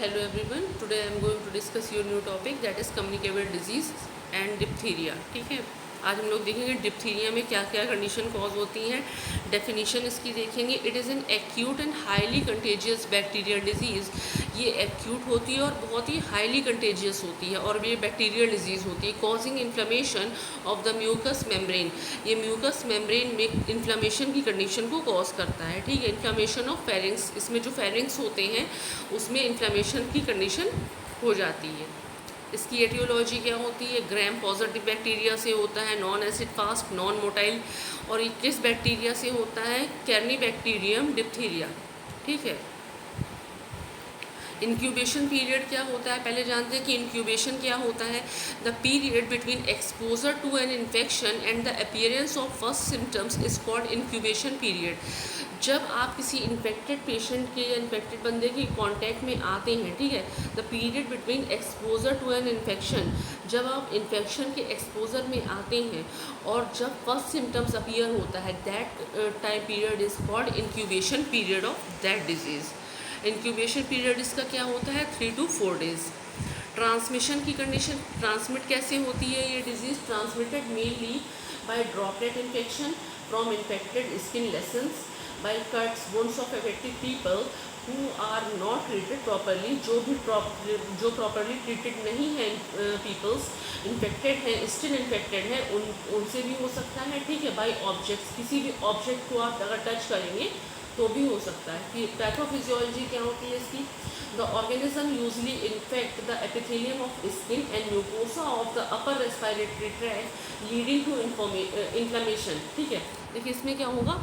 Hello everyone. Today I am going to discuss your new topic that is communicable disease and diphtheria. ठीक है, आज हम लोग देखेंगे डिप्थीरिया में क्या क्या कंडीशन कॉज होती हैं, डेफिनेशन इसकी देखेंगे. It is an acute and highly contagious bacterial disease. ये एक्यूट होती है और बहुत ही हाईली कंटेजियस होती है और ये बैक्टीरियल डिजीज़ होती है. Causing inflammation of the mucous membrane. ये म्यूकस मेम्ब्रेन में इन्फ्लेमेशन की कंडीशन को कॉज करता है. ठीक है, इन्फ्लेमेशन ऑफ फेरिंग्स. इसमें जो फेरिंग्स होते हैं उसमें इन्फ्लेमेशन की कंडीशन हो जाती है. इसकी एटियोलॉजी क्या होती है? ग्राम पॉजिटिव बैक्टीरिया से होता है, non acid fast, non motile. और ये किस बैक्टीरिया से होता है? कैर्निबैक्टीरियम डिप्थीरिया. ठीक है. इंक्यूबेशन पीरियड क्या होता है? पहले जानते हैं कि इंक्यूबेशन क्या होता है. The period between exposure to an infection and the appearance of first symptoms is called incubation period. जब आप किसी इन्फेक्टेड पेशेंट के या इन्फेक्टेड बंदे के कांटेक्ट में आते हैं, ठीक है, the period between exposure to an infection, जब आप इन्फेक्शन के एक्सपोजर में आते हैं और जब फर्स्ट सिम्टम्स अपीयर होता है, that time period is called incubation period of that disease. Incubation period इसका क्या होता है? 3 to 4 days. ट्रांसमिशन की कंडीशन, ट्रांसमिट कैसे होती है ये disease? Transmitted mainly by droplet infection from infected skin lesions, by cuts, wounds of affected people who are not treated properly. जो प्रॉपरली ट्रीटेड नहीं है पीपल्स, इन्फेक्टेड हैं, स्टिल इन्फेक्टेड हैं, उनसे भी हो सकता है. ठीक है. बाय ऑब्जेक्ट्स, किसी भी ऑब्जेक्ट को आप अगर टच करेंगे तो भी हो सकता है. फिर पैथोफिजियोलॉजी क्या होती है इसकी? The organism usually infect the epithelium of skin and mucosa of the upper respiratory tract leading to inflammation. ठीक है. देखिए इसमें क्या होगा,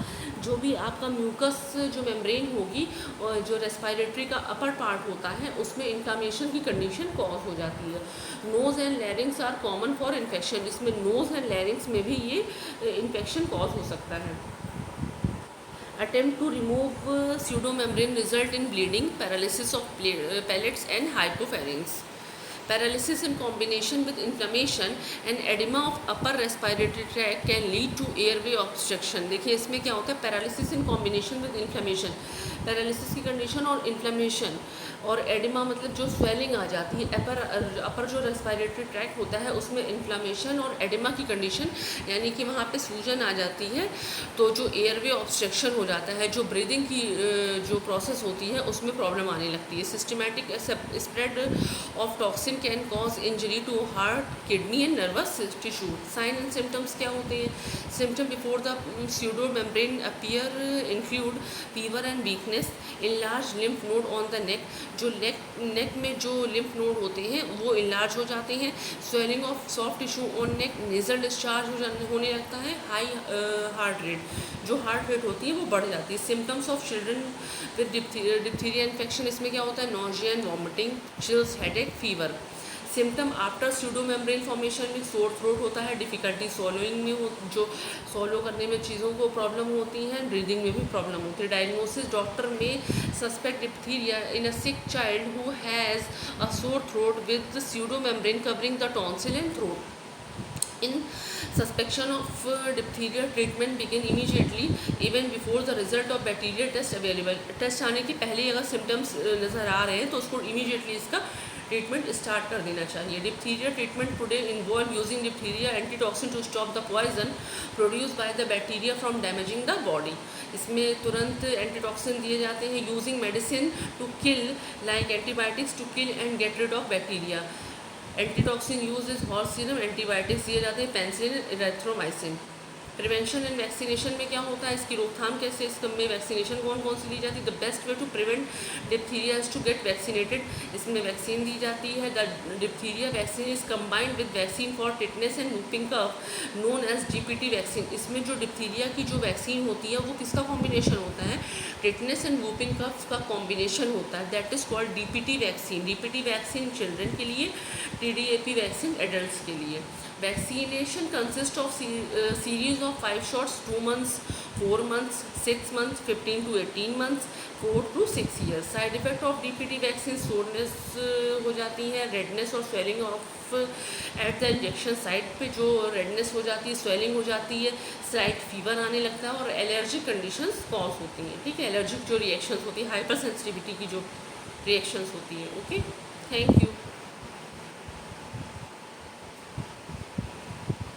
जो भी आपका म्यूकस जो मेम्ब्रेन होगी और जो रेस्पिरेटरी का अपर पार्ट होता है उसमें इन्फ्लेमेशन की कंडीशन कॉज हो जाती है. Nose and larynx are common for infection. इसमें नोज़ एंड लैरिंग्स में भी ये इन्फेक्शन कॉज हो सकता है. Attempt to remove pseudomembrane result in bleeding, paralysis of palates and hypopharynx. Paralysis in combination with inflammation and edema of upper respiratory tract can lead to airway obstruction. देखिए इसमें क्या होता है? Paralysis in combination with inflammation. Paralysis की condition और inflammation और oedema मतलब जो स्वेलिंग आ जाती है, अपर जो रेस्पिरेटरी ट्रैक होता है उसमें इन्फ्लेमेशन और एडिमा की कंडीशन, यानी कि वहाँ पे सूजन आ जाती है, तो जो एयरवे ऑब्स्ट्रक्शन हो जाता है, जो ब्रीदिंग की जो प्रोसेस होती है उसमें प्रॉब्लम आने लगती है. Systematic spread of toxin can cause injury to heart, kidney and nervous tissue. Sign and symptoms क्या होते हैं? Symptom before the pseudo membrane appear include fever and weakness, enlarge lymph node on the neck. जो neck में जो lymph node होते हैं वो enlarge हो जाते हैं. Swelling of soft tissue on neck, nasal discharge होने लगता है. हाई हार्ट रेट, जो हार्ट रेट होती है वो बढ़ जाती है. Symptoms of children with diphtheria infection, इसमें क्या होता है? Nausea and vomiting, chills, headache, fever. Symptom after pseudo membrane formation में सोर थ्रोट होता है, डिफ़िकल्टी सॉलोइंग में, जो सॉलो करने में चीज़ों को प्रॉब्लम होती है, ब्रीदिंग में भी प्रॉब्लम होती है. डायग्नोसिस, डॉक्टर में suspect diphtheria in a sick child who has a sore throat with pseudo membrane covering the tonsil and throat. In suspicion of diphtheria, treatment begin immediately even before the result of bacterial test available. Test आने के पहले ही अगर symptoms नज़र आ रहे हैं तो उसको immediately इसका ट्रीटमेंट स्टार्ट कर देना चाहिए. Diphtheria treatment today involve using diphtheria antitoxin to stop the poison produce by the bacteria from damaging the body. इसमें तुरंत एंटीटॉक्सिन दिए जाते हैं. Using medicine to kill like antibiotics to kill and get rid of bacteria. Antitoxin use is horse serum. Antibiotics दिए जाते हैं, penicillin, erythromycin. Prevention and vaccination में क्या होता है? इसकी रोकथाम कैसे, इसमें वैक्सीनेशन कौन कौन सी दी जाती है? The best way to prevent diphtheria is to get vaccinated. इसमें वैक्सीन दी जाती है. The diphtheria vaccine is combined with vaccine for tetanus and whooping cough known as DPT vaccine. इसमें जो डिप्थीरिया की जो वैक्सीन होती है वो किसका कॉम्बिनेशन होता है? टिटनेस एंड वूपिंग कफ का कॉम्बिनेशन होता है. That is called DPT vaccine. DPT vaccine children के लिए, TDAP वैक्सीन एडल्ट के लिए. Vaccination consists of series of 5 shots, 2 months, 4 months, 6 months, 15 to 18 months, 4 to 6 years. Side effect of DPT vaccine soreness हो जाती है, redness और swelling of at the injection site पे जो रेडनेस हो जाती है, स्वेलिंग हो जाती है, स्लाइट फीवर आने लगता है और एलर्जिक कंडीशंस कॉज होती हैं. ठीक है, एलर्जिक जो रिएक्शंस होती है, हाइपर सेंसिटिविटी की जो रिएक्शंस होती हैं. Okay, thank you.